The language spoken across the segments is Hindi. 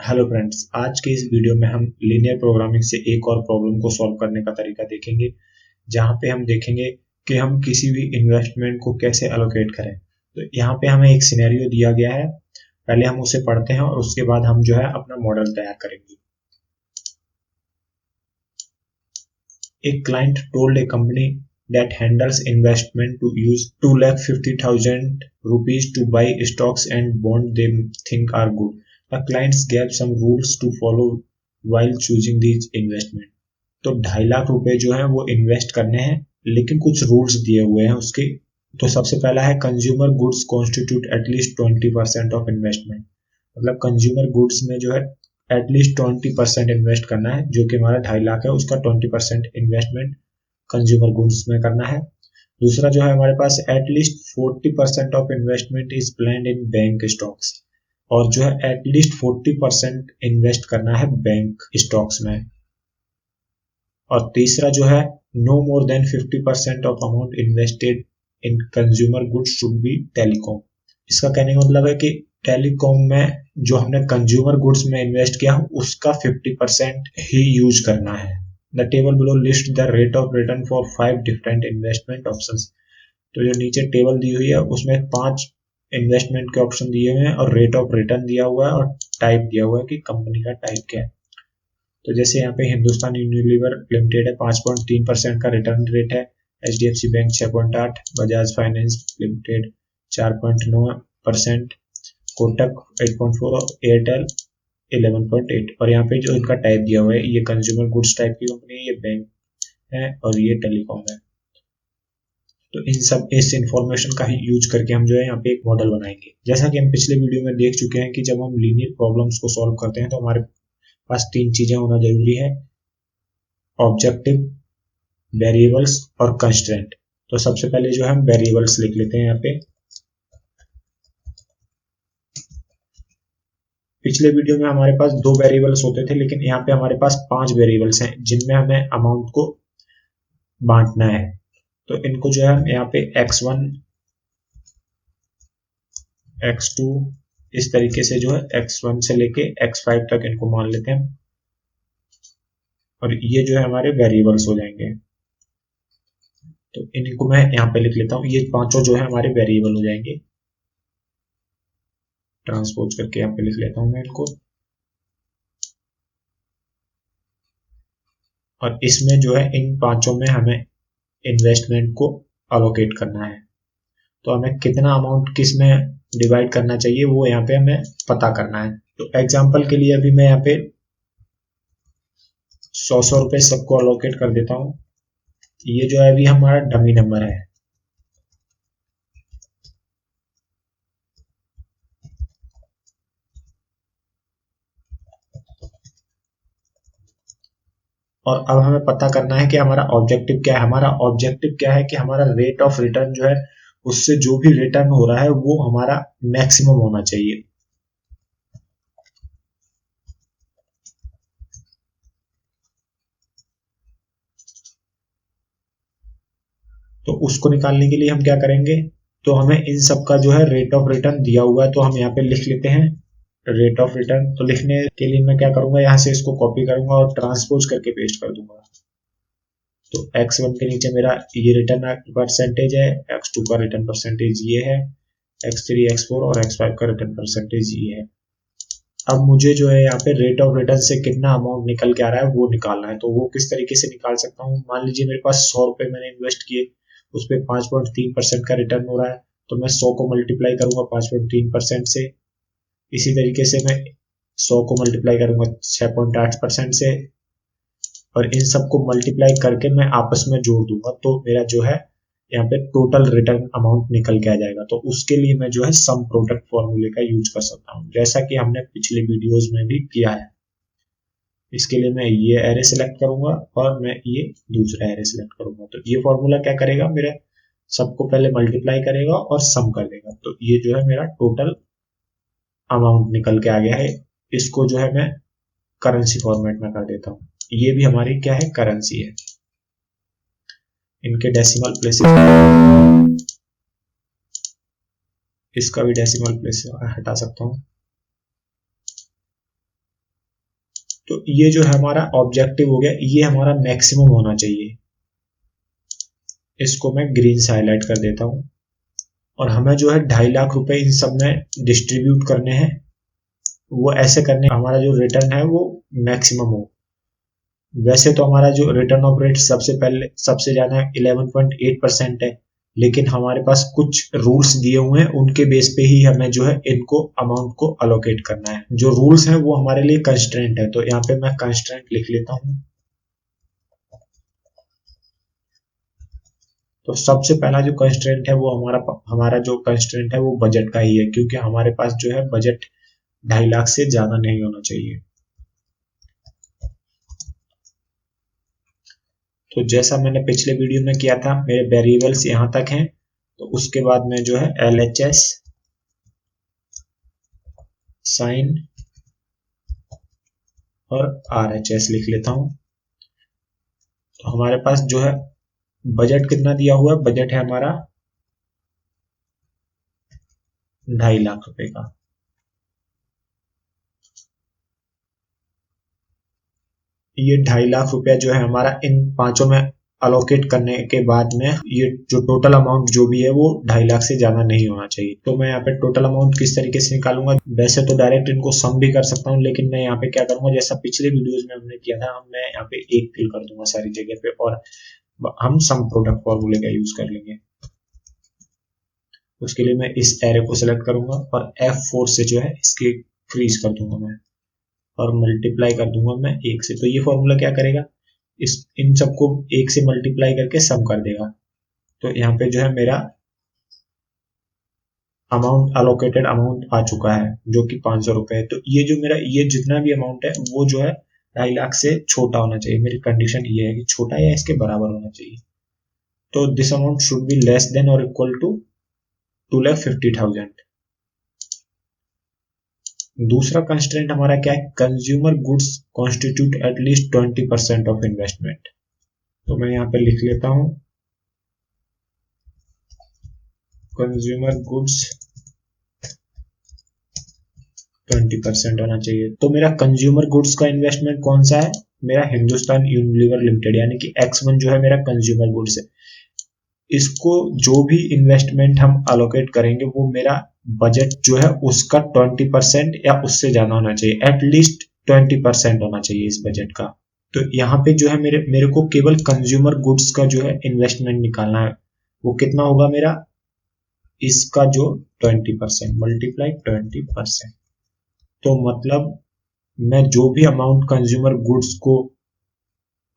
हेलो फ्रेंड्स, आज के इस वीडियो में हम लीनियर प्रोग्रामिंग से एक और प्रॉब्लम को सॉल्व करने का तरीका देखेंगे, जहां पे हम देखेंगे कि हम किसी भी इन्वेस्टमेंट को कैसे एलोकेट करें। तो यहाँ पे हमें एक सिनेरियो दिया गया है, पहले हम उसे पढ़ते हैं और उसके बाद हम जो है अपना मॉडल तैयार करेंगे। एक client told A company that handles investment to use 2,50,000 rupees to buy stocks and bonds they think are good. The clients gave some rules to follow while choosing these investment. तो 2.5 लाख रुपए जो है वो इन्वेस्ट करने हैं, लेकिन कुछ रूल्स दिए हुए हैं उसके। तो सबसे पहला है consumer goods constitute at least 20% of investment. मतलब कंज्यूमर गुड्स में जो है एटलीस्ट 20% इन्वेस्ट करना है, जो कि हमारा 2.5 लाख है, उसका 20% इन्वेस्टमेंट कंज्यूमर गुड्स में करना है। दूसरा जो है हमारे पास at least 40% of investment is planned in bank stocks, और जो है एटलीस्ट 40% इन्वेस्ट करना है बैंक स्टॉक्स में। और तीसरा जो है no more than 50% of amount invested in consumer goods should be telecom. इसका कहने का मतलब है कि टेलीकॉम में जो हमने कंज्यूमर गुड्स में इन्वेस्ट किया उसका 50% ही यूज करना है। The table below lists the rate of return for 5 different investment options. तो जो नीचे टेबल दी हुई है उसमें 5 इन्वेस्टमेंट के ऑप्शन दिए हुए हैं और रेट ऑफ रिटर्न दिया हुआ है और टाइप दिया हुआ है कि कंपनी का टाइप क्या है। तो जैसे यहाँ पे हिंदुस्तान यूनिलीवर लिमिटेड है, 5.3% का रिटर्न रेट है। HDFC bank 6.8, Bajaj finance limited 4.9%, Kotak 8.4 और एयरटेल 11.8। और यहाँ पे जो इनका टाइप दिया हुआ है ये कंज्यूमर गुड्स टाइप की कंपनी है, ये बैंक है और ये टेलीकॉम है। तो इस इंफॉर्मेशन का ही यूज करके हम जो है यहाँ पे एक मॉडल बनाएंगे। जैसा कि हम पिछले वीडियो में देख चुके हैं कि जब हम लीनियर प्रॉब्लम्स को सॉल्व करते हैं तो हमारे पास 3 चीजें होना जरूरी है: ऑब्जेक्टिव, वेरिएबल्स और कंस्ट्रेंट। तो सबसे पहले जो है हम वेरिएबल्स लिख लेते हैं यहाँ पे। पिछले वीडियो में हमारे पास 2 वेरिएबल्स होते थे, लेकिन यहाँ पे हमारे पास 5 वेरिएबल्स हैं जिनमें हमें अमाउंट को बांटना है। तो इनको जो है हम यहाँ पे x1, x2 इस तरीके से जो है x1 से लेके x5 तक इनको मान लेते हैं, और ये जो है हमारे वेरिएबल्स हो जाएंगे। तो इनको मैं यहाँ पे लिख लेता हूँ, ये पांचों जो है हमारे वेरिएबल हो जाएंगे। ट्रांसपोज करके यहाँ पे लिख लेता हूँ मैं इनको। और इसमें जो है इन पांचों में हमें इन्वेस्टमेंट को अलोकेट करना है। तो हमें कितना अमाउंट किस में डिवाइड करना चाहिए वो यहाँ पे हमें पता करना है। तो एग्जांपल के लिए अभी मैं यहाँ पे 100 रुपए सबको अलोकेट कर देता हूँ। ये जो है अभी हमारा डमी नंबर है। और अब हमें पता करना है कि हमारा ऑब्जेक्टिव क्या है। हमारा ऑब्जेक्टिव क्या है कि हमारा रेट ऑफ रिटर्न जो है उससे जो भी रिटर्न हो रहा है वो हमारा मैक्सिमम होना चाहिए। तो उसको निकालने के लिए हम क्या करेंगे, तो हमें इन सब का जो है रेट ऑफ रिटर्न दिया हुआ है, तो हम यहाँ पे लिख लेते हैं रेट ऑफ रिटर्न। तो लिखने के लिए मैं क्या करूंगा, यहाँ से इसको कॉपी करूंगा और ट्रांसपोज करके पेस्ट कर दूंगा। तो x1 के नीचे मेरा ये रिटर्न परसेंटेज है, x2 का रिटर्न परसेंटेज ये है, x3, x4 और x5 का रिटर्न परसेंटेज ये है। अब मुझे जो है यहाँ पे रेट ऑफ रिटर्न से कितना अमाउंट निकल के आ रहा है वो निकालना है। तो वो किस तरीके से निकाल सकता हूँ, मान लीजिए मेरे पास 100 रुपए मैंने इन्वेस्ट किए, उस पर 5.3% का रिटर्न हो रहा है, तो मैं 100 को मल्टीप्लाई करूंगा 5.3% से। इसी तरीके से मैं 100 को मल्टीप्लाई करूंगा 6.8% से, और इन सबको मल्टीप्लाई करके मैं आपस में जोड़ दूंगा, तो मेरा जो है यहाँ पे टोटल रिटर्न अमाउंट निकल के आ जाएगा। तो उसके लिए मैं जो है सम प्रोडक्ट फॉर्मूले का यूज कर सकता हूँ, जैसा कि हमने पिछले वीडियोस में भी किया है। इसके लिए मैं ये एरे सिलेक्ट करूंगा और मैं ये दूसरा एरे सिलेक्ट करूंगा। तो ये फॉर्मूला क्या करेगा, मेरे सबको पहले मल्टीप्लाई करेगा और सम कर देगा। तो ये जो है मेरा टोटल अमाउंट निकल के आ गया है। इसको जो है मैं करेंसी फॉर्मेट में कर देता हूँ। ये भी हमारी क्या है, करेंसी है। इनके डेसिमल प्लेसेस, इसका भी डेसिमल प्लेस हटा सकता हूँ। तो ये जो हमारा ऑब्जेक्टिव हो गया, ये हमारा मैक्सिमम होना चाहिए। इसको मैं ग्रीन से हाईलाइट कर देता हूं। और हमें जो है 2.5 लाख रुपए इन सब में डिस्ट्रीब्यूट करने हैं। वो ऐसे करने हमारा जो रिटर्न है वो मैक्सिमम हो। वैसे तो हमारा जो रिटर्न ऑफ रेट सबसे ज्यादा 11.8% है, लेकिन हमारे पास कुछ रूल्स दिए हुए हैं, उनके बेस पे ही हमें जो है इनको अमाउंट को अलोकेट करना है। जो रूल्स हैं वो हमारे लिए कंस्ट्रेंट है, तो यहाँ पे मैं कंस्ट्रेंट लिख लेता हूँ। तो सबसे पहला जो कंस्ट्रेंट है वो हमारा जो कंस्ट्रेंट है वो बजट का ही है, क्योंकि हमारे पास जो है बजट 2.5 लाख से ज्यादा नहीं होना चाहिए। तो जैसा मैंने पिछले वीडियो में किया था, मेरे वेरिएबल्स यहाँ तक हैं, तो उसके बाद में जो है LHS साइन और RHS लिख लेता हूं। तो हमारे पास जो है बजट कितना दिया हुआ है, बजट है हमारा 2.5 लाख रुपए का। ये 2.5 लाख रुपया जो है हमारा इन पांचों में अलोकेट करने के बाद में ये जो टोटल अमाउंट जो भी है वो 2.5 लाख से ज्यादा नहीं होना चाहिए। तो मैं यहाँ पे टोटल अमाउंट किस तरीके से निकालूंगा, वैसे तो डायरेक्ट इनको सम भी कर सकता हूँ, लेकिन मैं यहाँ पे क्या करूंगा, जैसा पिछले वीडियोस में हमने किया था, मैं यहाँ पे एक फिल कर दूंगा सारी जगह पे, और हम सम प्रोडक्ट फॉर्मूले का यूज कर लेंगे। उसके लिए मैं इस एरे को सिलेक्ट करूंगा और F4 से जो है इसके फ्रीज कर दूंगा मैं, और मल्टीप्लाई कर दूंगा मैं 1 से। तो ये फॉर्मूला क्या करेगा, इन सबको 1 से मल्टीप्लाई करके सम कर देगा। तो यहाँ पे जो है मेरा अमाउंट अलोकेटेड अमाउंट आ चुका है, जो कि 500 रुपए है। तो ये जो मेरा ये जितना भी अमाउंट है वो जो है 2.5 लाख से छोटा होना चाहिए। मेरी कंडीशन ये है कि छोटा या इसके बराबर होना चाहिए। तो this amount should be less than और इक्वल टू 2,50,000। दूसरा कंस्ट्रेंट हमारा क्या है, consumer goods constitute at least 20% of investment. तो मैं यहाँ पे लिख लेता हूं कंज्यूमर गुड्स 20% होना चाहिए। तो मेरा कंज्यूमर गुड्स का इन्वेस्टमेंट कौन सा है, मेरा हिंदुस्तान यूनिलीवर लिमिटेड, यानी कि X1 जो है मेरा कंज्यूमर गुड्स है। इसको जो भी इन्वेस्टमेंट हम अलोकेट करेंगे वो मेरा बजट जो है उसका 20% या उससे ज्यादा होना चाहिए, एटलीस्ट 20% होना चाहिए इस बजट का। तो यहाँ पे जो है मेरे मेरे को केवल कंज्यूमर गुड्स का जो है इन्वेस्टमेंट निकालना है। वो कितना होगा मेरा, इसका जो 20% मल्टीप्लाई 20%। तो मतलब मैं जो भी अमाउंट कंज्यूमर गुड्स को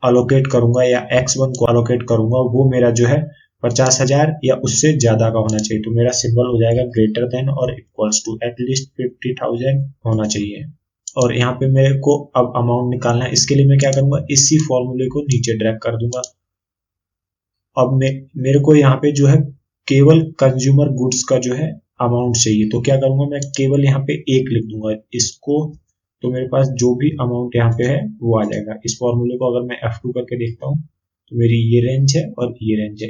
अलोकेट करूंगा या X1 को अलोकेट करूंगा, वो मेरा जो है 50,000 या उससे ज्यादा का होना चाहिए। तो मेरा सिंबल हो जाएगा ग्रेटर देन और इक्वल्स टू, एटलीस्ट 50,000 होना चाहिए। और यहाँ पे मेरे को अब अमाउंट निकालना है। इसके लिए मैं क्या करूंगा, इसी फॉर्मूले को नीचे ड्रैग कर दूंगा। अब मेरे को यहाँ पे जो है केवल कंज्यूमर गुड्स का जो है अमाउंट चाहिए। तो क्या करूंगा, मैं केवल यहाँ पे 1 लिख दूंगा इसको। तो मेरे पास जो भी अमाउंट यहाँ पे है वो आ जाएगा। इस फॉर्मूले को अगर मैं F2 करके देखता हूँ तो मेरी ये रेंज है और ये रेंज है।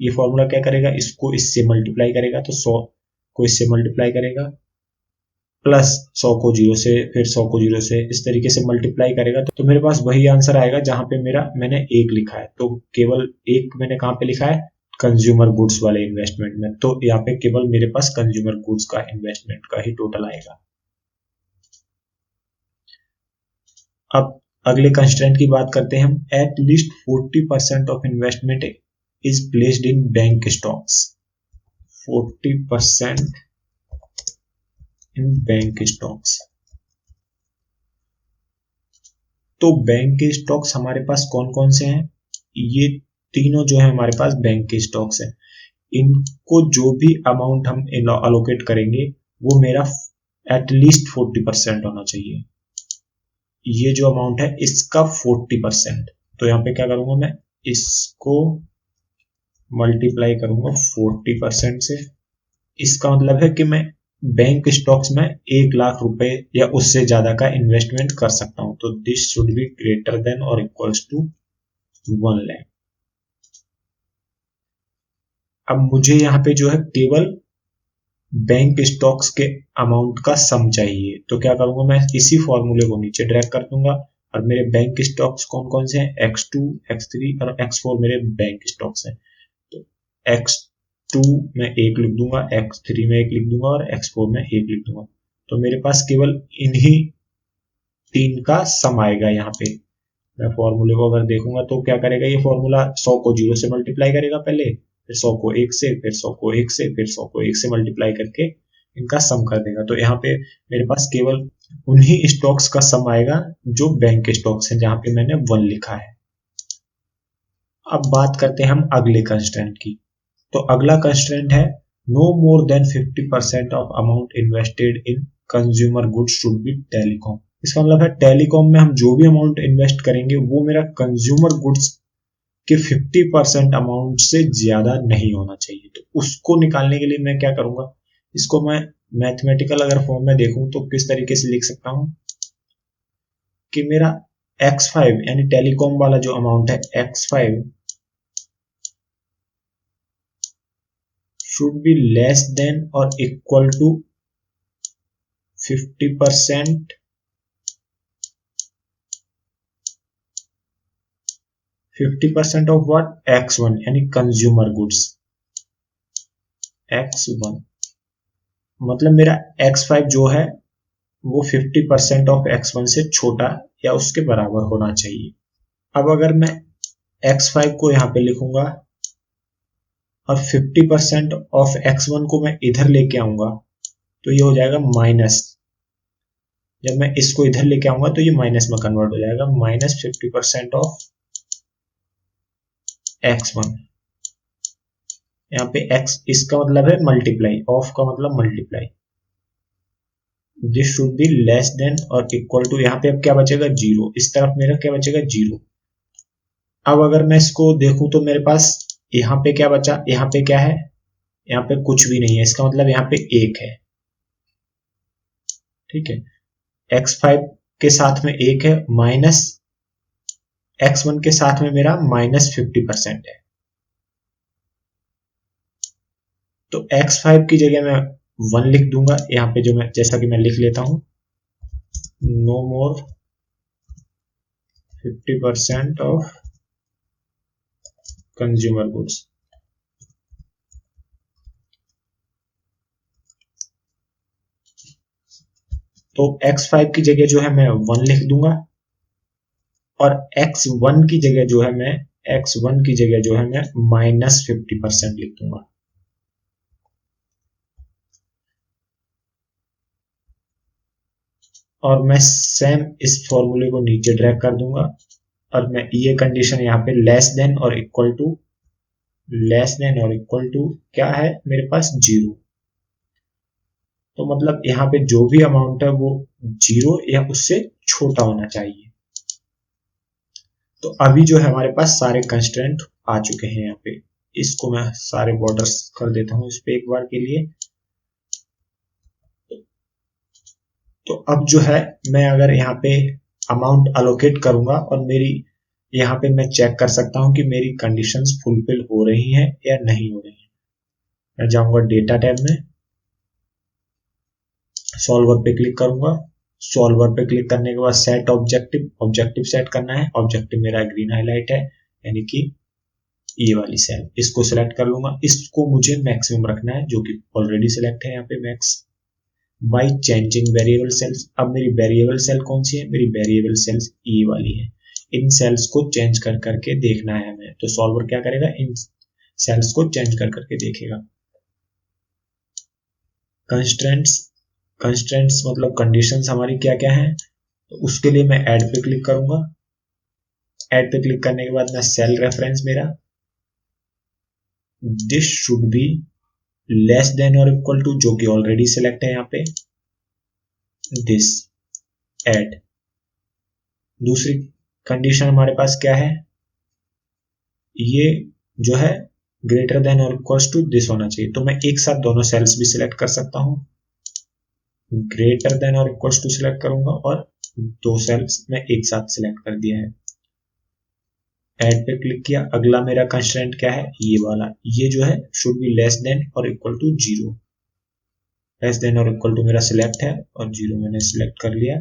ये फॉर्मूला क्या करेगा, इसको इससे मल्टीप्लाई करेगा, तो 100 को इससे मल्टीप्लाई करेगा, प्लस 100 को 0 से, फिर 100 को 0 से, इस तरीके से मल्टीप्लाई करेगा। तो मेरे पास वही आंसर आएगा जहां पे मैंने 1 लिखा है। तो केवल 1 मैंने कहां पे लिखा है, कंज्यूमर गुड्स वाले इन्वेस्टमेंट में। तो यहाँ पे केवल मेरे पास कंज्यूमर गुड्स का इन्वेस्टमेंट का ही टोटल आएगा। अब अगले कंस्ट्रेंट की बात करते हैं हम। At least 40% of investment is placed in bank stocks. 40% in bank stocks. तो बैंक के स्टॉक्स हमारे पास कौन कौन से हैं, ये तीनों जो है हमारे पास बैंक के स्टॉक्स हैं। इनको जो भी अमाउंट हम अलोकेट करेंगे वो मेरा एटलीस्ट 40% होना चाहिए। ये जो अमाउंट है इसका 40%। तो यहाँ पे क्या करूंगा, मैं इसको मल्टीप्लाई करूंगा 40% से। इसका मतलब है कि मैं बैंक स्टॉक्स में 1 लाख रुपए या उससे ज्यादा का इन्वेस्टमेंट कर सकता हूं। तो this should be greater than और इक्वल्स टू 1 लाख। अब मुझे यहाँ पे जो है केवल बैंक स्टॉक्स के अमाउंट का सम चाहिए। तो क्या करूंगा, मैं इसी फॉर्मूले को नीचे ड्रैग कर दूंगा और मेरे बैंक स्टॉक्स कौन कौन से हैं, X2, X3 और X4 मेरे बैंक स्टॉक्स हैं। तो X2 में 1 लिख दूंगा, X3 में 1 लिख दूंगा और X4 में 1 लिख दूंगा। तो मेरे पास केवल इन्हीं 3 का सम आएगा यहाँ पे। मैं फॉर्मूले को अगर देखूंगा तो क्या करेगा, ये फॉर्मूला 100 को 0 से मल्टीप्लाई करेगा पहले, फिर 100 को 1 से, फिर 100 को 1 से, फिर 100 को 1 से मल्टीप्लाई करके इनका सम कर देगा। तो यहाँ पे मेरे पास केवल उन्हीं स्टॉक्स का सम आएगा जो बैंक स्टॉक्स हैं, जहां पे मैंने 1 लिखा है। अब बात करते हैं हम अगले कंस्ट्रेंट की। तो अगला कंस्ट्रेंट है no more than 50% of amount invested in consumer goods should be telecom. इसका मतलब है टेलीकॉम में हम जो भी अमाउंट इन्वेस्ट करेंगे वो मेरा कंज्यूमर गुड्स के 50% अमाउंट से ज्यादा नहीं होना चाहिए। तो उसको निकालने के लिए मैं क्या करूंगा, इसको मैं मैथमेटिकल अगर फॉर्म में देखूं तो किस तरीके से लिख सकता हूं कि मेरा X5 यानी टेलीकॉम वाला जो अमाउंट है X5 should be less than or equal to 50% 50% of what, X1 यानी कंज्यूमर गुड्स। X1 मतलब मेरा X5 जो है वो 50% ऑफ X1 से छोटा या उसके बराबर होना चाहिए। अब अगर मैं X5 को यहाँ पे लिखूंगा और 50% ऑफ X1 को मैं इधर लेके आऊंगा तो ये हो जाएगा माइनस। जब मैं इसको इधर लेके आऊंगा तो ये माइनस में कन्वर्ट हो जाएगा, माइनस 50% ऑफ X1। यहाँ पे X इसका मतलब है मल्टीप्लाई, ऑफ का मतलब multiply. This should be less than और इक्वल टू, यहाँ पे अब क्या बचेगा, 0। इस तरफ मेरा क्या बचेगा, 0। अब अगर मैं इसको देखूं तो मेरे पास यहाँ पे क्या बचा, यहाँ पे क्या है, यहाँ पे कुछ भी नहीं है। इसका मतलब यहाँ पे 1 है, ठीक है। X5 के साथ में 1 है, माइनस X1 के साथ में मेरा माइनस 50% है। तो X5 की जगह मैं 1 लिख दूंगा यहाँ पे, जो मैं जैसा कि मैं लिख लेता हूं, no more 50% of consumer goods. तो X5 की जगह जो है मैं 1 लिख दूंगा और X1 की जगह जो है मैं X1 की जगह जो है मैं माइनस 50% लिख दूंगा। और मैं सेम इस फॉर्मूले को नीचे ड्रैग कर दूंगा और मैं ये कंडीशन यहाँ पे लेस देन और इक्वल टू क्या है मेरे पास, 0। तो मतलब यहाँ पे जो भी अमाउंट है वो 0 या उससे छोटा होना चाहिए। तो अभी जो है हमारे पास सारे कंस्ट्रेंट आ चुके हैं यहाँ पे। इसको मैं सारे बॉर्डर्स कर देता हूँ इस पे एक बार के लिए। तो अब जो है मैं अगर यहाँ पे अमाउंट अलोकेट करूंगा और मेरी यहाँ पे मैं चेक कर सकता हूँ कि मेरी कंडीशंस फुलफिल हो रही हैं या नहीं हो रही हैं। मैं जाऊंगा डेटा टैब में, सॉल्वर पे क्लिक करूंगा। सॉल्वर पे क्लिक करने के बाद सेट ऑब्जेक्टिव सेट करना है। ऑब्जेक्टिव मेरा ग्रीन हाईलाइट है यानी कि ये वाली सेल, इसको सिलेक्ट कर लूंगा। इसको मुझे मैक्सिमम रखना है जो कि ऑलरेडी सिलेक्ट है यहाँ पे, max by changing variable cells. अब मेरी वेरिएबल सेल कौन सी है, मेरी वेरिएबल सेल्स ये वाली है। इन सेल्स को चेंज कर करके देखना है हमें। तो सॉल्वर क्या करेगा, इन सेल्स को चेंज कर करके देखेगा। कंस्ट्रेंट्स मतलब कंडीशंस हमारी क्या क्या है, तो उसके लिए मैं ऐड पे क्लिक करूंगा। ऐड पे क्लिक करने के बाद मैं सेल रेफरेंस मेरा this should be less than और इक्वल टू, जो कि ऑलरेडी सिलेक्ट है यहाँ पे, दिस ऐड। दूसरी कंडीशन हमारे पास क्या है, ये जो है ग्रेटर देन और इक्वल्स टू दिस होना चाहिए। तो मैं एक साथ दोनों सेल्स भी सिलेक्ट कर सकता हूं, ग्रेटर देन और इक्वल्स टू सिलेक्ट करूंगा और दो सेल्स में एक साथ सिलेक्ट कर दिया है। ऐड पे क्लिक किया। अगला मेरा कंस्ट्रेंट क्या है, ये वाला, ये जो है शुड बी लेस देन और इक्वल टू 0। लेस देन और इक्वल टू मेरा सिलेक्ट है और 0 मैंने सिलेक्ट कर लिया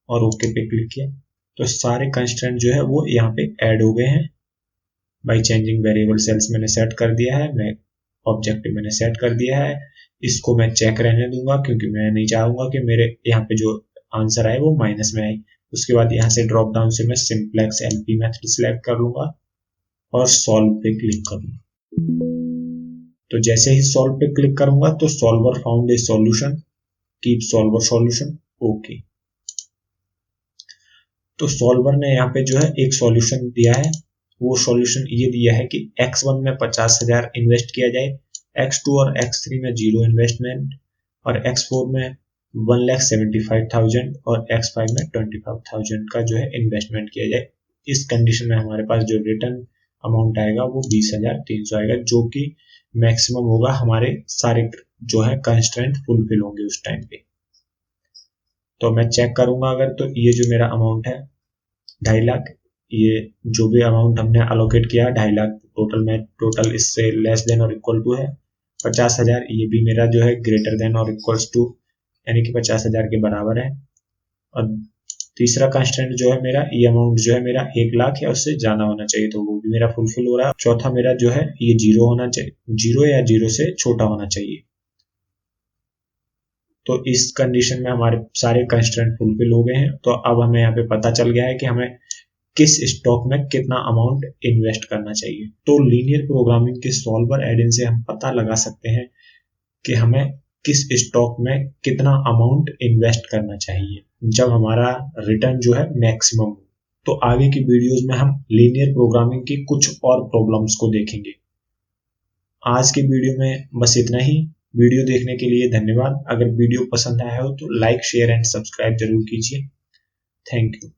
और ओके पे क्लिक किया। तो सारे कंस्ट्रेंट जो है वो यहाँ पे ऐड हो गए हैं। बाई चेंजिंग वेरिएबल सेल्स मैंने सेट कर दिया है, मैं ऑब्जेक्टिव मैंने सेट कर दिया है। इसको मैं चेक रहने दूंगा क्योंकि मैं नहीं चाहूंगा कि मेरे यहाँ पे जो आंसर आए वो माइनस में आए। उसके बाद यहाँ से ड्रॉप डाउन से मैं सिंप्लेक्स एलपी मेथड सिलेक्ट कर लूंगा और सॉल्व पे क्लिक करूंगा। तो जैसे ही सॉल्व पे क्लिक करूंगा तो solver found a solution, keep solver solution, okay. तो सॉल्वर ने यहाँ पे जो है एक सॉल्यूशन दिया है। वो सॉल्यूशन ये दिया है कि x1 में 50,000 इन्वेस्ट किया जाए, x2 और x3 में 0 इन्वेस्टमेंट और x4 में 1,75,000 और x5 में 25,000 का जो है इन्वेस्टमेंट किया जाए। इस कंडीशन में हमारे पास जो रिटर्न अमाउंट आएगा वो 20,300 आएगा, जो कि मैक्सिमम होगा, हमारे सारे जो है कंस्ट्रेंट फुलफिल होंगे उस टाइम पे। तो मैं चेक करूंगा अगर, तो ये जो मेरा अमाउंट है 2.5 लाख, ये जो भी अमाउंट हमने अलोकेट किया 2.5 लाख टोटल में, टोटल इससे लेस देन और इक्वल टू है 50,000, ये भी मेरा जो है ग्रेटर देन और इक्वल्स टू यानी कि 50,000 के बराबर है। और तीसरा कंस्ट्रेंट जो है मेरा, ये अमाउंट जो है मेरा 1 लाख या उससे ज्यादा होना चाहिए, तो वो भी मेरा फुलफिल हो रहा है। चौथा मेरा जो है ये 0 होना चाहिए, 0 या 0 से छोटा होना चाहिए। तो इस कंडीशन में हमारे सारे कंस्ट्रेंट फुलफिल हो गए हैं। तो अब हमें यहाँ पे पता चल गया है कि हमें किस स्टॉक में कितना अमाउंट इन्वेस्ट करना चाहिए। तो लीनियर प्रोग्रामिंग के सॉल्वर एडिन से हम पता लगा सकते हैं कि हमें किस स्टॉक में कितना अमाउंट इन्वेस्ट करना चाहिए जब हमारा रिटर्न जो है मैक्सिमम हो। तो आगे की वीडियोस में हम लीनियर प्रोग्रामिंग की कुछ और प्रॉब्लम्स को देखेंगे। आज की वीडियो में बस इतना ही। वीडियो देखने के लिए धन्यवाद। अगर वीडियो पसंद आया हो तो लाइक, शेयर एंड सब्सक्राइब जरूर कीजिए। Thank you.